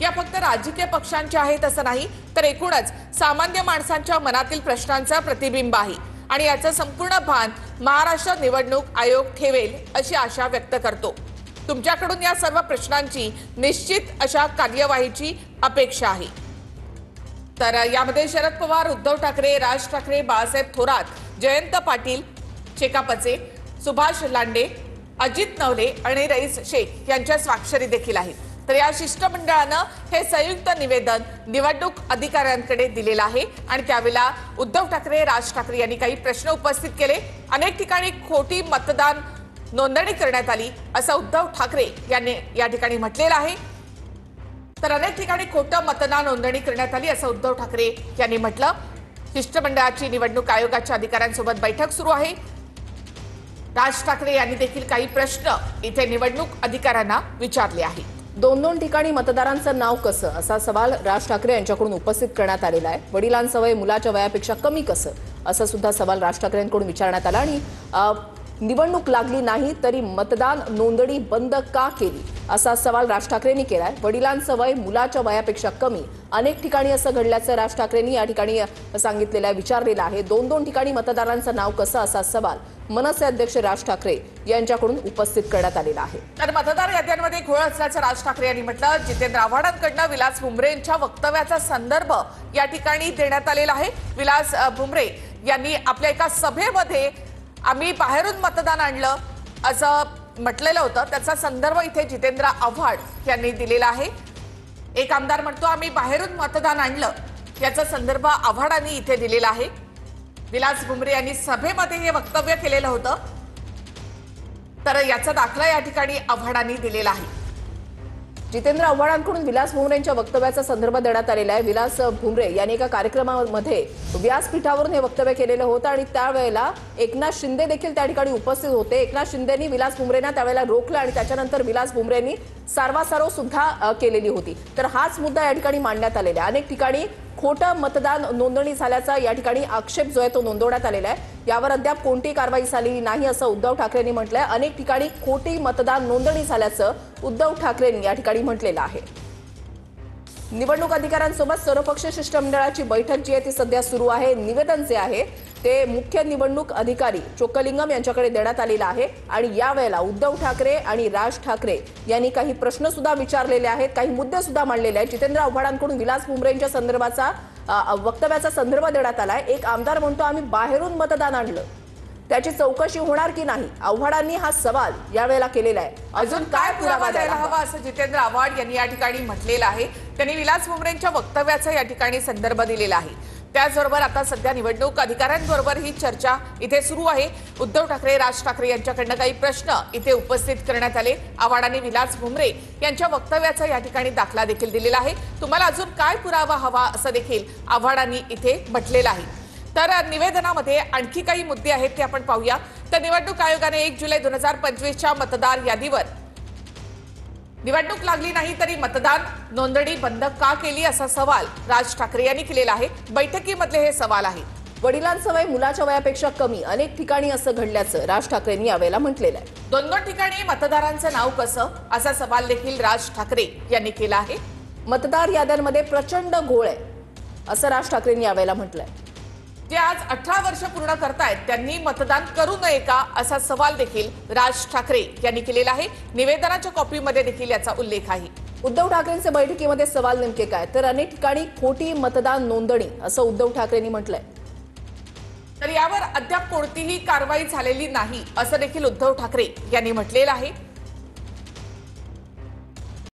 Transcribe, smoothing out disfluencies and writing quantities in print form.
या फक्त राजकीय पक्षांच्या आहेत असं नाही, तर एकूणच सामान्य माणसांच्या मनातील प्रश्नांचा प्रतिबिंब आहे आणि याचं संपूर्ण भान महाराष्ट्र निवडणूक आयोग ठेवेल अशी आशा व्यक्त करतो। तुमच्याकडून या सर्व प्रश्नांची निश्चित अशा कार्यवाहीची अपेक्षा आहे। तर यामध्ये शरद पवार, उद्धव ठाकरे, राज ठाकरे, बाळासाहेब थोरात, जयंत पाटील शेकापचे, सुभाष लांडे, अजित नवले आणि रईस शेख यांच्या स्वाक्षरी देखील आहेत। तर या शिष्टमंडळानं हे संयुक्त निवेदन निवडणूक अधिकाऱ्यांकडे दिलेलं आहे आणि त्यावेळेला उद्धव ठाकरे, राज ठाकरे यांनी काही प्रश्न उपस्थित केले। अनेक ठिकाणी खोटी मतदान नोंदणी करण्यात आली असं उद्धव ठाकरे यांनी या ठिकाणी म्हटलेलं आहे। तर अनेक ठिकाणी खोटं मतदान नोंदणी करण्यात आली असं उद्धव ठाकरे यांनी म्हटलं। शिष्टमंडळाची निवडणूक आयोगाच्या अधिकाऱ्यांसोबत बैठक सुरू आहे। राज ठाकरे यांनी देखील काही प्रश्न इथे निवडणूक अधिकाऱ्यांना विचारले आहेत। दोन ठिकाणी मतदारांचं नाव कसं असा सवाल राज ठाकरे यांच्याकडून उपस्थित करण्यात आलेला आहे। वडिलांचं वय मुलाच्या वयापेक्षा कमी कसं असा सुद्धा सवाल राज ठाकरे यांच्याकडून विचारण्यात आला आणि निवडणूक लागली नाही तरी मतदान नोंदणी बंद का केली असा सवाल राज ठाकरेंनी केलाय। वडिलांचं वय मुलाच्या वयापेक्षा कमी अनेक ठिकाणी असं घडल्याचं राज ठाकरेंनी या ठिकाणी सांगितलेलं आहे, विचारलेलं आहे। दोन ठिकाणी मतदारांचं नाव कसं असा सवाल मनसे अध्यक्ष राज ठाकरे यांच्याकडून उपस्थित करण्यात आलेला आहे। तर मतदार याद्यांमध्ये घोळ असल्याचं राज ठाकरे यांनी म्हटलं। जितेंद्र आव्हाडांकडून विलास भुमरे यांच्या वक्तव्याचा संदर्भ या ठिकाणी देण्यात आलेला आहे। विलास भुमरे यांनी आपल्या एका सभेमध्ये आम्ही बाहेरून मतदान आणलं असं म्हटलेलं होतं, त्याचा संदर्भ इथे जितेंद्र आव्हाड यांनी दिलेला आहे। एक आमदार म्हणतो आम्ही बाहेरून मतदान आणलं, याचा संदर्भ आव्हाडांनी इथे दिलेला आहे। विलास भुमरे यांनी सभेमध्ये हे वक्तव्य केलेलं होतं, तर याचा दाखला या ठिकाणी आव्हाडांनी दिलेला आहे। जितेंद्र आव्हाडांकडून विलास भुमरे यांच्या वक्तव्याचा संदर्भ देण्यात आलेला आहे। विलास भुमरे यांनी एका कार्यक्रमामध्ये व्यासपीठावरून हे वक्तव्य केलेलं होतं आणि त्यावेळेला एकनाथ शिंदे देखील त्या ठिकाणी उपस्थित होते। एकनाथ शिंदेंनी विलास भुमरेंना त्यावेळेला रोखलं आणि त्याच्यानंतर विलास भुमरेंनी सारवासारव सुद्धा केलेली होती। तर हाच मुद्दा या ठिकाणी मांडण्यात आलेला आहे। अनेक ठिकाणी खोटं मतदान नोंदणी झाल्याचा या ठिकाणी आक्षेप जो आहे तो नोंदवण्यात आलेला आहे। यावर अद्याप कोणतीही कारवाई झालेली नाही असं उद्धव ठाकरेंनी म्हटलंय। अनेक ठिकाणी खोटी मतदान नोंदणी झाल्याचं उद्धव ठाकरेंनी या ठिकाणी म्हटलेलं आहे। निवडणूक अधिकाऱ्यांसोबत सर्वपक्षीय शिष्टमंडळाची बैठक जी आहे ती सध्या सुरू आहे। निवेदन जे आहे ते मुख्य निवडणूक अधिकारी चोक्कलिंगम यांच्याकडे देण्यात आलेलं आहे आणि यावेळेला उद्धव ठाकरे आणि राज ठाकरे यांनी काही प्रश्न सुद्धा विचारलेले आहेत, काही मुद्दे सुद्धा मांडलेले आहेत। जितेंद्र आव्हाडांकडून विलास भुमरे यांच्या संदर्भाचा वक्तव्याचा संदर्भ देण्यात आला आहे। एक आमदार म्हणतो आम्ही बाहेरून मतदान आणलं, त्याची चौकशी होणार की नाही, आव्हाडांनी हा सवाल यावेळेला केलेला आहे। अजून काय पुरावा द्यायला हवा असं जितेंद्र आव्हाड यांनी या ठिकाणी म्हटलेलं आहे। त्यांनी विलास भुमरेंच्या वक्तव्याचा या ठिकाणी संदर्भ दिलेला आहे। त्याचबरोबर आता सध्या निवडणूक अधिकाऱ्यांबरोबर ही चर्चा इथे सुरू आहे। उद्धव ठाकरे, राज ठाकरे यांच्याकडनं काही प्रश्न इथे उपस्थित करण्यात आले। आव्हाडांनी विलास भुमरे यांच्या वक्तव्याचा या ठिकाणी दाखला देखील दिलेला आहे। तुम्हाला अजून काय पुरावा हवा असं देखील आव्हाडांनी इथे म्हटलेलं आहे। तर निवेदनामध्ये आणखी काही मुद्दे आहेत ते आपण पाहूया। तर निवडणूक आयोगाने 1 जुलै 2025च्या मतदार यादीवर निवडणूक लागली नाही तरी मतदान नोंदणी बंद का केली असा सवाल राज ठाकरे यांनी केलेला आहे। बैठकीमधले हे सवाल आहेत। वडिलांचं वय मुलाच्या वयापेक्षा कमी अनेक ठिकाणी असं घडल्याचं राज ठाकरेंनी यावेळेला म्हटलेलं आहे। दोन ठिकाणी मतदारांचं नाव कसं असा सवाल देखील राज ठाकरे यांनी केला आहे। मतदार याद्यांमध्ये प्रचंड घोळ आहे असं राज ठाकरेंनी यावेळेला म्हटलंय। जे आज 18 वर्ष पूर्ण करतायत त्यांनी मतदान करू नये का असा सवाल देखील राज ठाकरे यांनी केलेला आहे। निवेदनाच्या कॉपीमध्ये देखील याचा उल्लेख आहे। उद्धव ठाकरेंचे बैठकीमध्ये सवाल नेमके काय, तर अनेक ठिकाणी खोटी मतदान नोंदणी असं उद्धव ठाकरेंनी म्हटलंय। तर यावर अद्याप कोणतीही कारवाई झालेली नाही असं देखील उद्धव ठाकरे यांनी म्हटलेलं आहे।